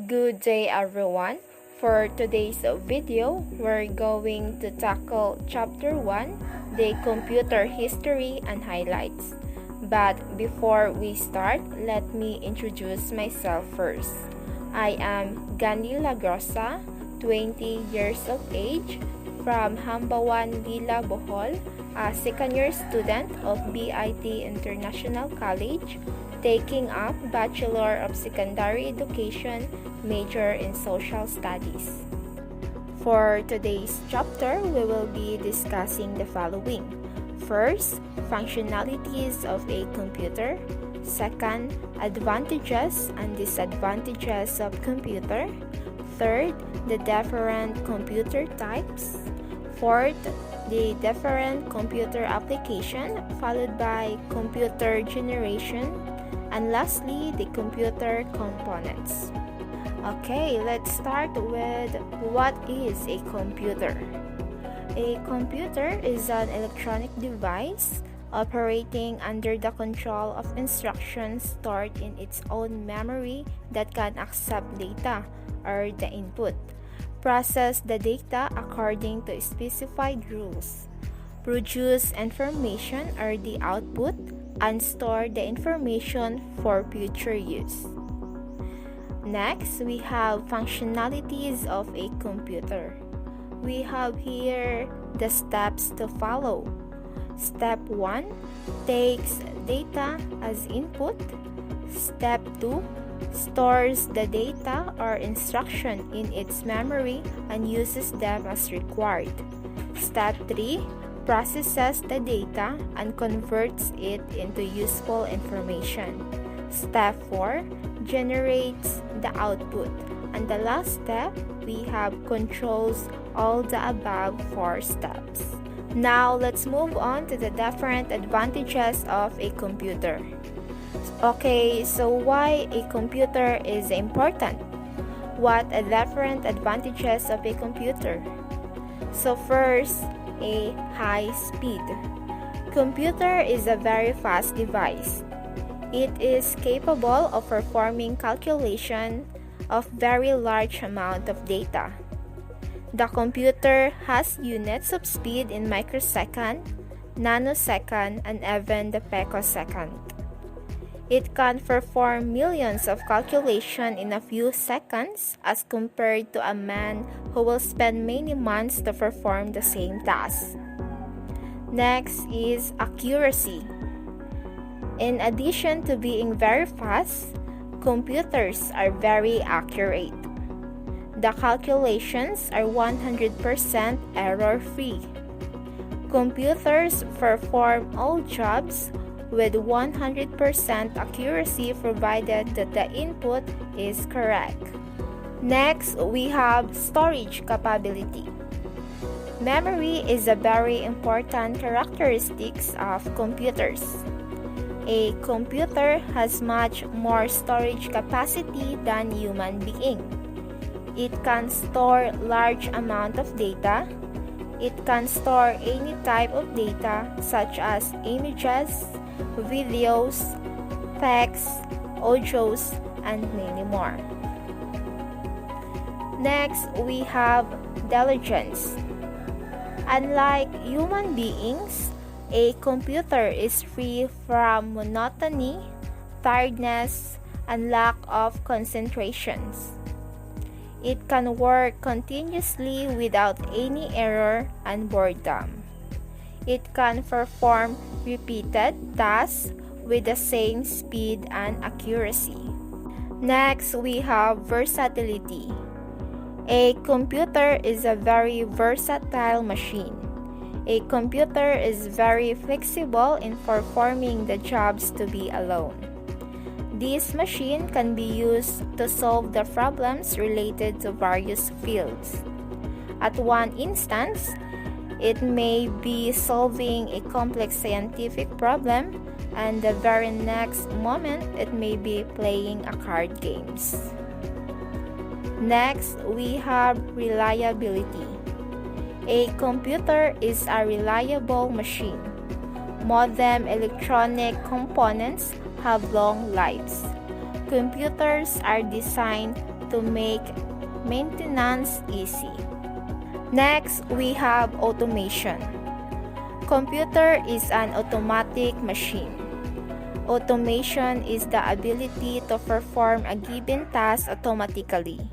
Good day everyone. For today's video, we're going to tackle Chapter 1, the computer history and highlights. But before we start, let me introduce myself first. I am Gandhi Lagrosa, 20 years of age, from Hambawan, Lila, Bohol, a second-year student of BIT International College, taking up Bachelor of Secondary Education, major in Social Studies. For today's chapter, we will be discussing the following. First, functionalities of a computer. Second, advantages and disadvantages of computer. Third, the different computer types. Fourth, the different computer application, followed by computer generation. And lastly, the computer components. Okay, let's start with what is a computer. A computer is an electronic device operating under the control of instructions stored in its own memory that can accept data, or the input, process the data according to specified rules, produce information, or the output, and store the information for future use. Next, we have functionalities of a computer. We have here the steps to follow. Step 1 takes data as input. Step 2 stores the data or instruction in its memory and uses them as required. Step 3 processes the data and converts it into useful information. Step 4 generates the output. And the last step, we have controls all the above 4 steps. Now, let's move on to the different advantages of a computer. Okay, so why a computer is important? What are different advantages of a computer? So first, a high speed. Computer is a very fast device. It is capable of performing calculation of very large amount of data. The computer has units of speed in microsecond, nanosecond, and even the picosecond. It can perform millions of calculations in a few seconds as compared to a man who will spend many months to perform the same task. Next is accuracy. In addition to being very fast, computers are very accurate. The calculations are 100% error-free. Computers perform all jobs with 100% accuracy provided that the input is correct. Next, we have storage capability. Memory is a very important characteristic of computers. A computer has much more storage capacity than human being. It can store large amount of data. It can store any type of data such as images, videos, text, audios, and many more. Next, we have diligence. Unlike human beings, a computer is free from monotony, tiredness, and lack of concentrations. It can work continuously without any error and boredom. It can perform repeated tasks with the same speed and accuracy. Next, we have versatility. A computer is a very versatile machine. A computer is very flexible in performing the jobs to be alone. This machine can be used to solve the problems related to various fields. At one instance, it may be solving a complex scientific problem, and the very next moment, it may be playing a card games. Next, we have reliability. A computer is a reliable machine. Modern electronic components have long lives. Computers are designed to make maintenance easy. Next, we have automation. Computer is an automatic machine. Automation is the ability to perform a given task automatically.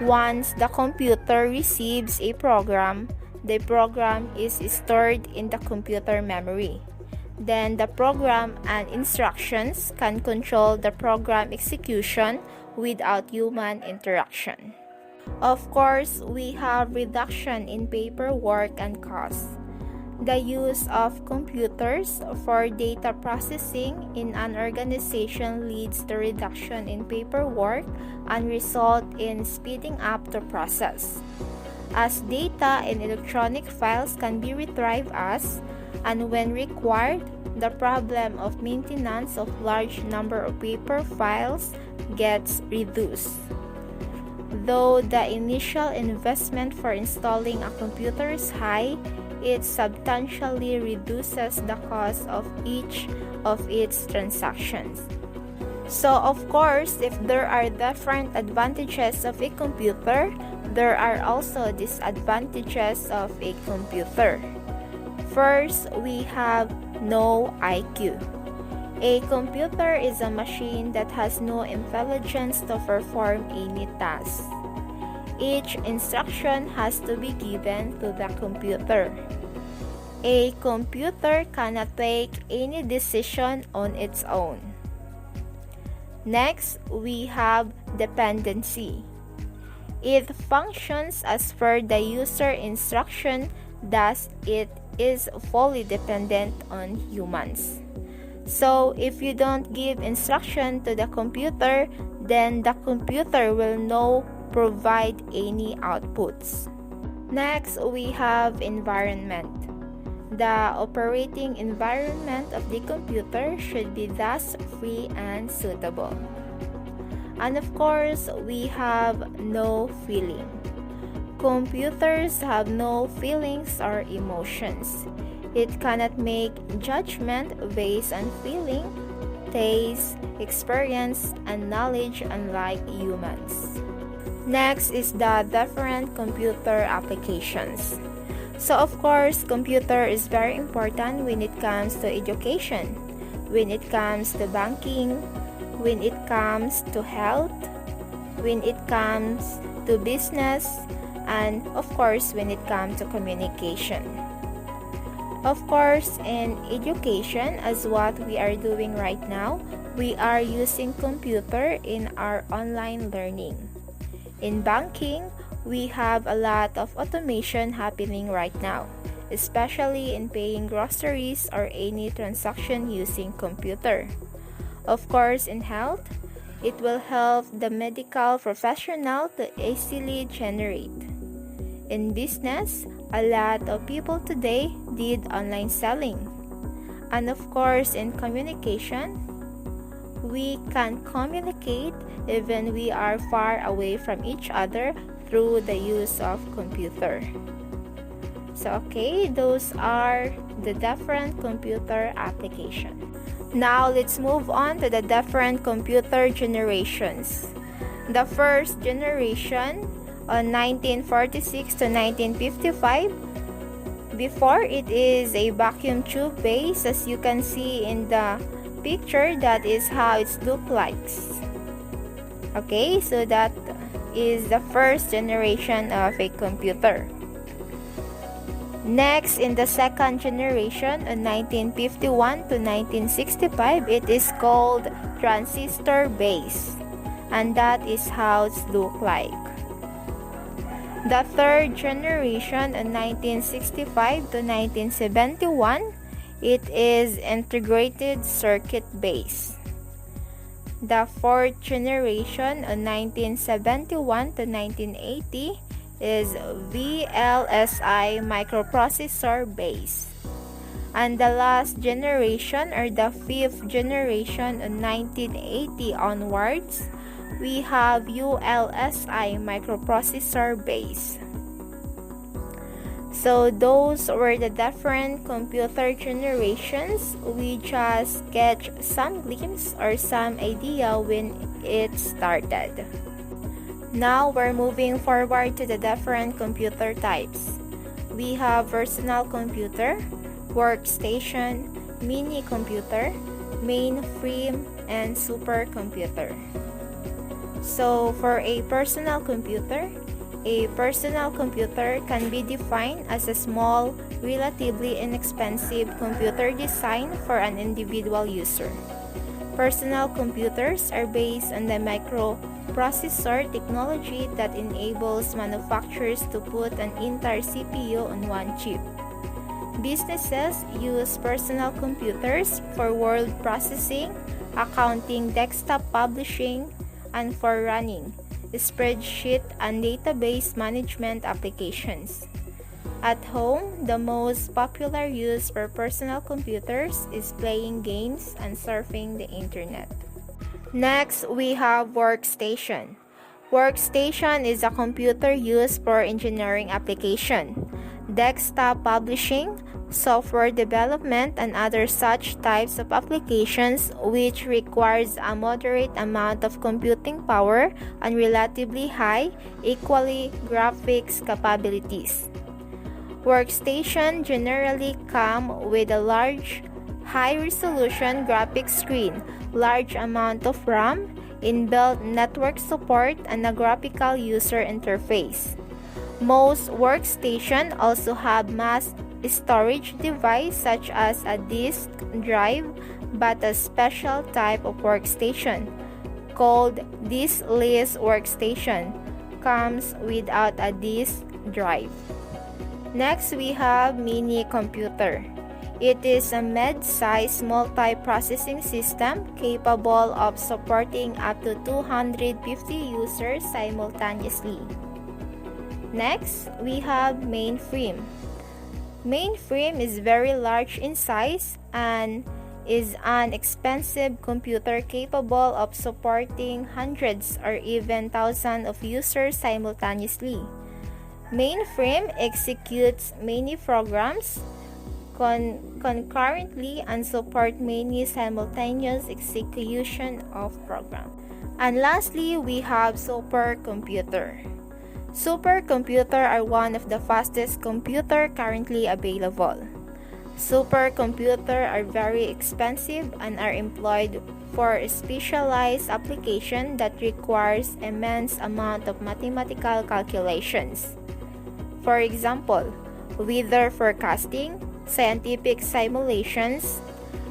Once the computer receives a program, the program is stored in the computer memory. Then the program and instructions can control the program execution without human interaction. Of course, we have reduction in paperwork and costs. The use of computers for data processing in an organization leads to reduction in paperwork and result in speeding up the process. As data in electronic files can be retrieved as, and when required, the problem of maintenance of large number of paper files gets reduced. Though the initial investment for installing a computer is high, it substantially reduces the cost of each of its transactions. So of course, if there are different advantages of a computer, there are also disadvantages of a computer. First, we have no IQ. A computer is a machine that has no intelligence to perform any task. Each instruction has to be given to the computer. A computer cannot take any decision on its own. Next, we have dependency. It functions as per the user instruction, thus it is fully dependent on humans. So, if you don't give instruction to the computer, then the computer will not provide any outputs. Next, we have environment. The operating environment of the computer should be thus free and suitable. And of course, we have no feeling. Computers have no feelings or emotions. It cannot make judgment based on feeling, taste, experience, and knowledge unlike humans. Next is the different computer applications. So of course, computer is very important when it comes to education, when it comes to banking, when it comes to health, when it comes to business, and of course, when it comes to communication. Of course, in education, as what we are doing right now, we are using computer in our online learning. In banking, we have a lot of automation happening right now, especially in paying groceries or any transaction using computer. Of course, in health, it will help the medical professional to easily generate. In business, a lot of people today did online selling. And of course, in communication, we can communicate even we are far away from each other through the use of computer. So okay, those are the different computer applications. Now let's move on to the different computer generations. The first generation on 1946 to 1955. Before, it is a vacuum tube base, as you can see in the picture. That is how it looks like. Okay, so that is the first generation of a computer. Next, in the second generation on 1951 to 1965, it is called transistor base, and that is how it looks like. The third generation in 1965 to 1971, it is integrated circuit base. The fourth generation in 1971 to 1980 is VLSI microprocessor base. And the last generation, or the fifth generation in 1980 onwards, we have ULSI microprocessor base. So those were the different computer generations. We just get some glimpse or some idea when it started. Now we're moving forward to the different computer types. We have personal computer, workstation, mini computer, mainframe, and supercomputer. So for a personal computer can be defined as a small, relatively inexpensive computer designed for an individual user. Personal computers are based on the microprocessor technology that enables manufacturers to put an entire CPU on one chip. Businesses use personal computers for word processing, accounting, desktop publishing, and for running spreadsheet and database management applications. At home, the most popular use for personal computers is playing games and surfing the internet. Next, we have workstation. Workstation is a computer used for engineering application, desktop publishing, software development, and other such types of applications which requires a moderate amount of computing power and relatively high, equally graphics capabilities. Workstation generally come with a large, high-resolution graphics screen, large amount of RAM, inbuilt network support, and a graphical user interface. Most workstations also have mass storage device such as a disk drive, but a special type of workstation called diskless workstation comes without a disk drive. Next, we have mini computer. It is a mid-size multi-processing system capable of supporting up to 250 users simultaneously. Next, we have mainframe. Mainframe is very large in size and is an expensive computer capable of supporting hundreds or even thousands of users simultaneously. Mainframe executes many programs concurrently and support many simultaneous execution of programs. And lastly, we have supercomputer. Supercomputers are one of the fastest computers currently available. Supercomputers are very expensive and are employed for specialized applications that requires immense amount of mathematical calculations. For example, weather forecasting, scientific simulations,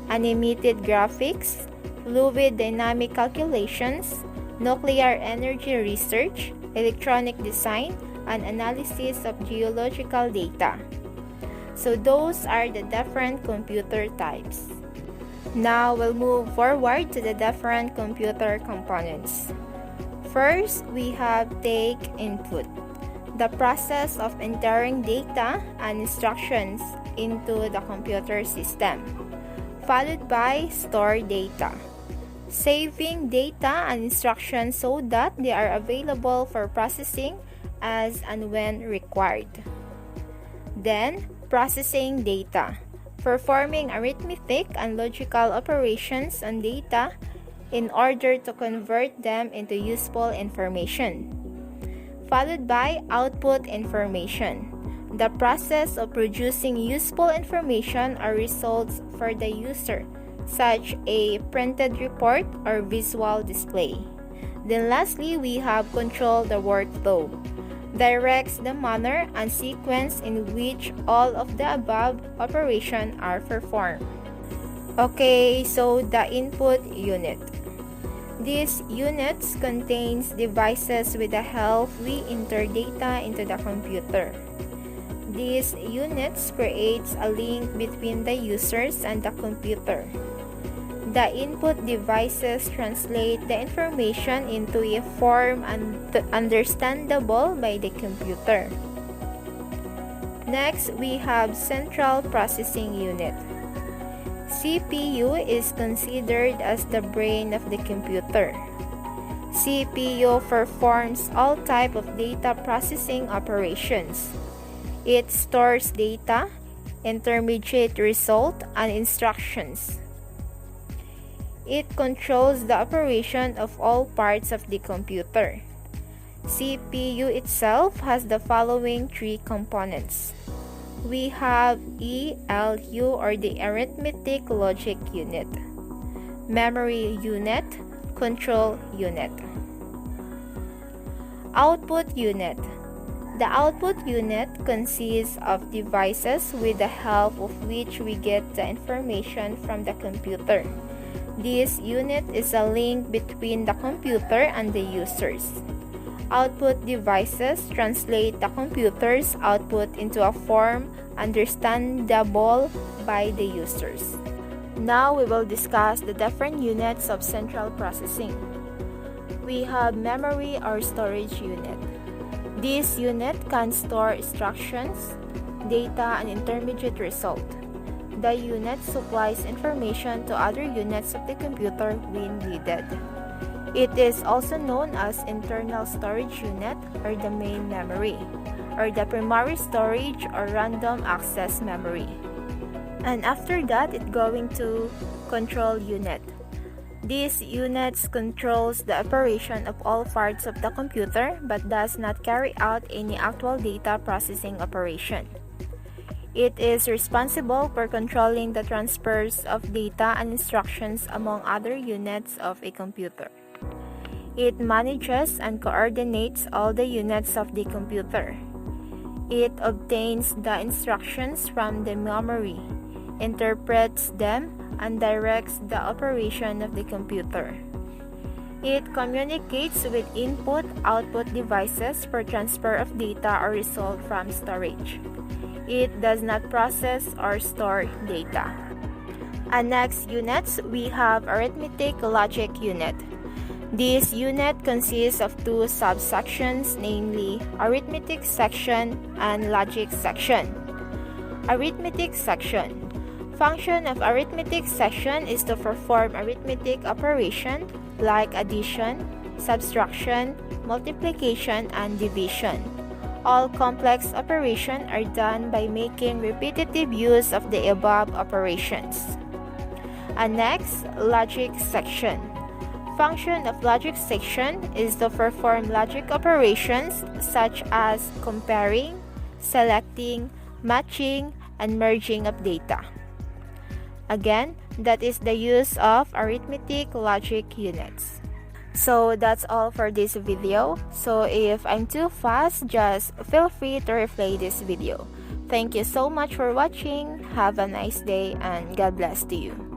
animated graphics, fluid dynamic calculations, nuclear energy research, electronic design, and analysis of geological data. So those are the different computer types. Now we'll move forward to the different computer components. First, we have take input, the process of entering data and instructions into the computer system, followed by store data, saving data and instructions so that they are available for processing as and when required. Then, processing data, performing arithmetic and logical operations on data in order to convert them into useful information. Followed by output information, the process of producing useful information or results for the user, such a printed report or visual display. Then lastly, we have control the workflow, directs the manner and sequence in which all of the above operations are performed. Okay, so the input unit. These units contains devices with the help we enter data into the computer. These units creates a link between the users and the computer. The input devices translate the information into a form understandable by the computer. Next, we have Central Processing Unit. CPU is considered as the brain of the computer. CPU performs all types of data processing operations. It stores data, intermediate result, and instructions. It controls the operation of all parts of the computer. CPU itself has the following three components. We have ELU, or the arithmetic logic unit, memory unit, control unit. Output unit. The output unit consists of devices with the help of which we get the information from the computer. This unit is a link between the computer and the users. Output devices translate the computer's output into a form understandable by the users. Now we will discuss the different units of central processing. We have memory or storage unit. This unit can store instructions, data, and intermediate result. The unit supplies information to other units of the computer when needed. It is also known as internal storage unit, or the main memory, or the primary storage or random access memory. And after that, it's going to control unit. This unit controls the operation of all parts of the computer but does not carry out any actual data processing operation. It is responsible for controlling the transfers of data and instructions among other units of a computer. It manages and coordinates all the units of the computer. It obtains the instructions from the memory, interprets them, and directs the operation of the computer. It communicates with input-output devices for transfer of data or result from storage. It does not process or store data. And next units, we have arithmetic logic unit. This unit consists of two subsections, namely arithmetic section and logic section. Arithmetic section. Function of arithmetic section is to perform arithmetic operation like addition, subtraction, multiplication, and division. All complex operations are done by making repetitive use of the above operations. And next, logic section. Function of logic section is to perform logic operations such as comparing, selecting, matching, and merging of data. Again, that is the use of arithmetic logic units. So that's all for this video. So if I'm too fast, just feel free to replay this video. Thank you so much for watching. Have a nice day and God bless to you.